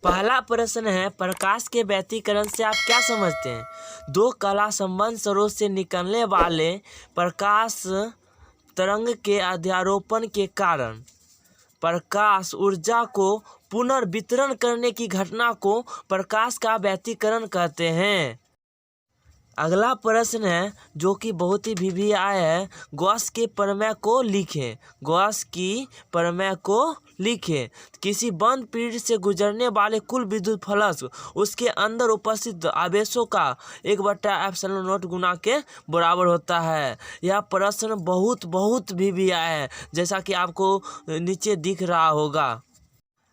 पहला प्रश्न है, प्रकाश के व्यतिकरण से आप क्या समझते हैं? दो कला संबंध स्रोत से निकलने वाले प्रकाश तरंग के अध्यारोपण के कारण प्रकाश ऊर्जा को पुनर्वितरण करने की घटना को प्रकाश का व्यतिकरण कहते हैं। अगला प्रश्न है जो कि बहुत ही वीवीआई है, गॉस के प्रमेय को लिखें। गॉस की प्रमेय को लिखें। किसी बंद पीरियड से गुजरने वाले कुल विद्युत फ्लक्स उसके अंदर उपस्थित आवेशों का 1/ε0 गुना के बराबर होता है। यह प्रश्न बहुत वीवीआई है, जैसा कि आपको नीचे दिख रहा होगा।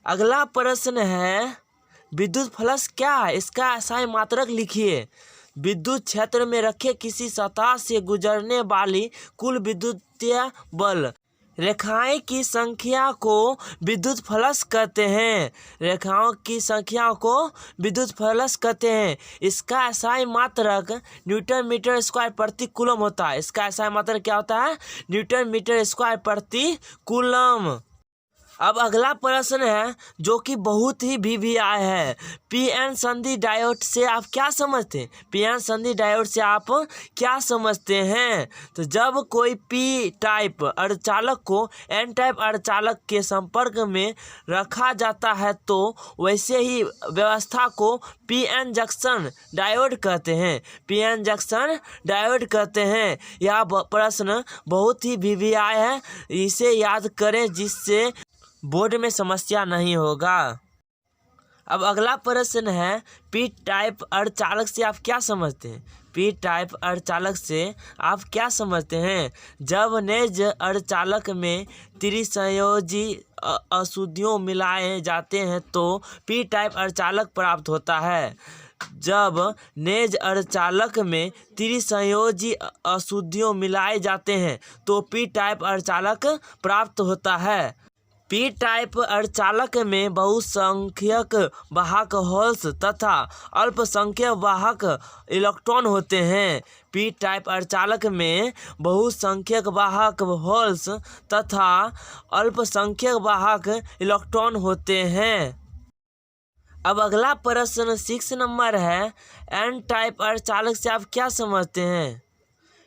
अगला प्रश्न है, विद्युत फ्लक्स क्या है? इसका SI मात्रक लिखिए। विद्युत क्षेत्र में रखे किसी सतह से गुजरने वाली कुल विद्युतीय बल रेखाएं की संख्या को विद्युत फ्लक्स कहते हैं। रेखाओं की संख्या को विद्युत फ्लक्स कहते हैं। इसका SI मात्रक न्यूटन मीटर स्क्वायर प्रति कूलम होता है। इसका SI मात्रक क्या होता है? न्यूटन मीटर स्क्वायर प्रति कूलम। अब अगला प्रश्न है जो कि बहुत ही वीवीआई है, पीएन संधि डायोड से आप क्या समझते हैं? पीएन संधि डायोड से आप क्या समझते हैं? तो जब कोई पी टाइप अर्धचालक को एन टाइप अर्धचालक के संपर्क में रखा जाता है तो वैसे ही व्यवस्था को पीएन जंक्शन डायोड कहते हैं। पीएन जंक्शन डायोड कहते हैं। यह प्रश्न बहुत ही वीवीआई है, इसे याद करें जिससे बोर्ड में समस्या नहीं होगा। अब अगला प्रश्न है, पी टाइप अर्धचालक से आप क्या समझते हैं? पी टाइप अर्धचालक से आप क्या समझते हैं? जब नेज अर्धचालक में त्रिसंयोजी अशुद्धियों मिलाए जाते हैं तो पी टाइप अर्धचालक प्राप्त होता है। जब नेज अर्धचालक में त्रिसंयोजी अशुद्धियों मिलाए जाते हैं तो पी टाइप अर्धचालक प्राप्त होता है। पी टाइप अर्धचालक में बहुसंख्यक वाहक होल्स तथा अल्पसंख्यक वाहक इलेक्ट्रॉन होते हैं। पी टाइप अर्धचालक में बहुसंख्यक वाहक होल्स तथा अल्पसंख्यक वाहक इलेक्ट्रॉन होते हैं। अब अगला प्रश्न 6 नंबर है, एन टाइप अर्धचालक से आप क्या समझते हैं?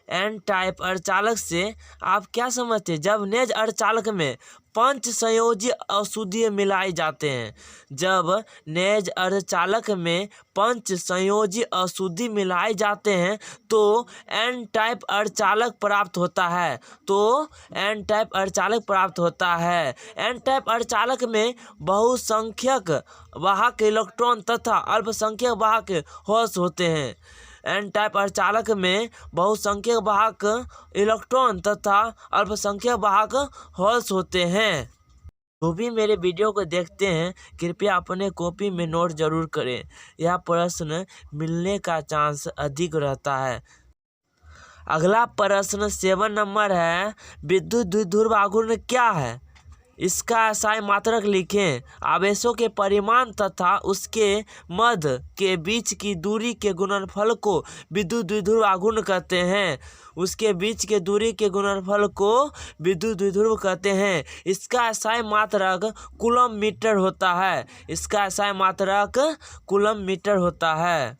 एन टाइप अर्धचालक से आप क्या समझते हैं? जब नेज अर्धचालक में पंच संयोजी अशुद्धि मिलाए जाते हैं। जब नेज अर्धचालक में पंच संयोजी अशुद्धि मिलाए जाते हैं तो एन टाइप अर्धचालक प्राप्त होता है। एन टाइप अर्धचालक प्राप्त होता है। एन टाइप अर्धचालक में बहुसंख्यक वाहक इलेक्ट्रॉन तथा अल्पसंख्यक वाहक होल्स होते हैं। एन टाइप अर्धचालक में बहुसंख्यक वाहक इलेक्ट्रॉन तथा अल्पसंख्यक वाहक होल्स होते हैं। जो भी मेरे वीडियो को देखते हैं कृपया अपने कॉपी में नोट जरूर करें, यह प्रश्न मिलने का चांस अधिक रहता है। अगला प्रश्न 7 नंबर है, विद्युत द्विध्रुव आघूर्ण क्या है? इसका SI मात्रक लिखें। आवेशों के परिमाण तथा उसके मध्य के बीच की दूरी के गुणनफल को विद्युत द्विध्रुव आघूर्ण कहते हैं। उसके बीच के दूरी के गुणनफल को विद्युत द्विध्रुव कहते हैं। इसका SI मात्रक कूलम मीटर होता है। इसका SI मात्रक कूलम मीटर होता है।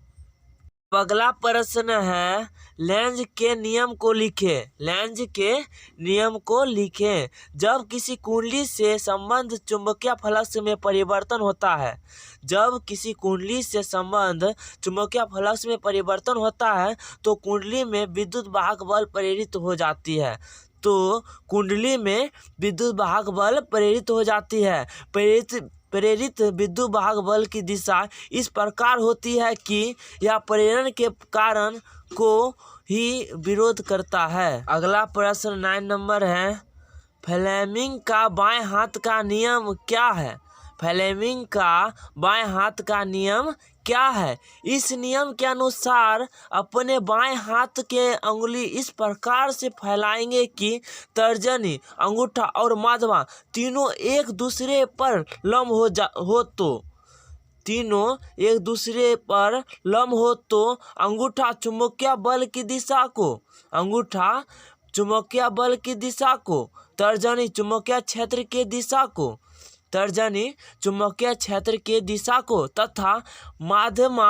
अगला प्रश्न है, लेंज के नियम को लिखें। लेंज के नियम को लिखें। जब किसी कुंडली से संबंध चुंबकीय फ्लक्स में परिवर्तन होता है। जब किसी कुंडली से संबंध चुंबकीय फ्लक्स में परिवर्तन होता है तो कुंडली में विद्युत वाहक बल प्रेरित हो जाती है। कुंडली में विद्युत वाहक बल प्रेरित हो जाती है। प्रेरित विद्युत वाहक बल की दिशा इस प्रकार होती है कि यह प्रेरण के कारण को ही विरोध करता है। अगला प्रश्न 9 नंबर है, फ्लेमिंग का बाएं हाथ का नियम क्या है? फ्लेमिंग का बाएं हाथ का नियम क्या है? इस नियम के अनुसार अपने बाएं हाथ के अंगुली इस प्रकार से फैलाएंगे कि तर्जनी, अंगूठा और माध्यमा तीनों एक दूसरे पर लंब हो तो तीनों एक दूसरे पर लंब हो तो अंगूठा चुंबकीय बल की दिशा को, तर्जनी चुंबकीय क्षेत्र की दिशा को, तर्जनी चुंबकीय क्षेत्र के दिशा को तथा माध्यमा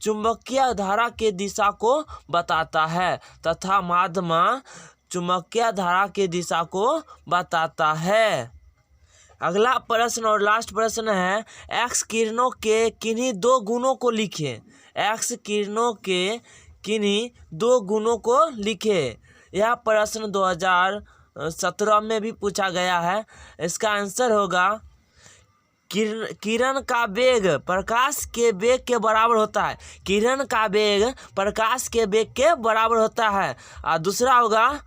चुंबकीय धारा के दिशा को बताता है चुंबकीय धारा के दिशा को बताता है। अगला प्रश्न और लास्ट प्रश्न है, एक्स किरणों के किन्हीं दो गुणों को लिखें। एक्स किरणों के किन्हीं दो गुणों को लिखें। यह प्रश्न 2017 में भी पूछा गया है। इसका आंसर होगा किरण का वेग प्रकाश के वेग के बराबर होता है। किरण का वेग प्रकाश के वेग के बराबर होता है। और दूसरा होगा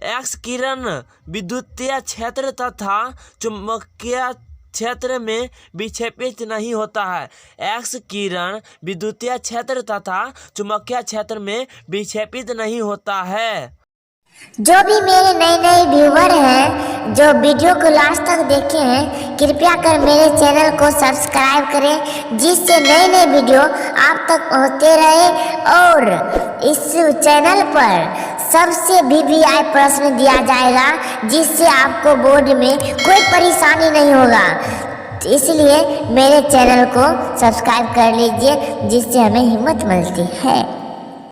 एक्स किरण विद्युतीय क्षेत्र तथा चुंबकीय क्षेत्र में विक्षेपित नहीं होता है। एक्स किरण विद्युतीय क्षेत्र तथा चुंबकीय क्षेत्र में विक्षेपित नहीं होता है। जो भी मेरे नए व्यूवर हैं जो वीडियो को लास्ट तक देखे हैं, कृपया कर मेरे चैनल को सब्सक्राइब करें, जिससे नए वीडियो आप तक पहुंचते रहे। और इस चैनल पर सबसे VVI प्रश्न दिया जाएगा, जिससे आपको बोर्ड में कोई परेशानी नहीं होगा। इसलिए मेरे चैनल को सब्सक्राइब कर लीजिए, जिससे हमें हिम्मत मिलती है।